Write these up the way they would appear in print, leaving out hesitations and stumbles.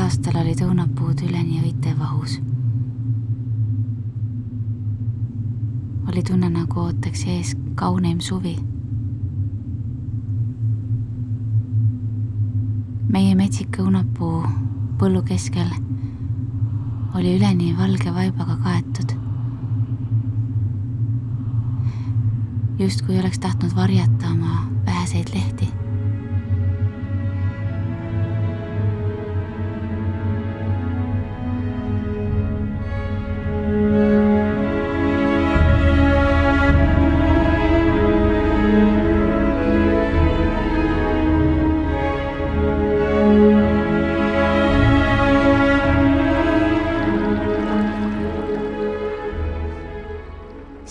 aastal olid õunapuud üleni õitevahus. Oli tunne, nagu ootaks ees kauneim suvi. Meie metsik õunapuu põllu keskel oli üleni valge vaibaga kaetud. Justkui oleks tahtnud varjata oma väheseid lehti.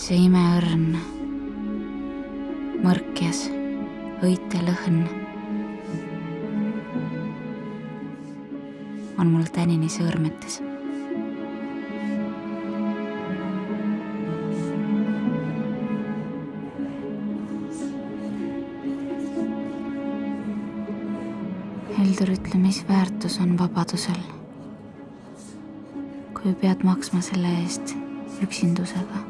See imeõrn, mõrkjas, õitelõhn on mul tänini sõõrmetes. Heldur, ütle, mis väärtus on vabadusel, kui pead maksma selle eest üksindusega.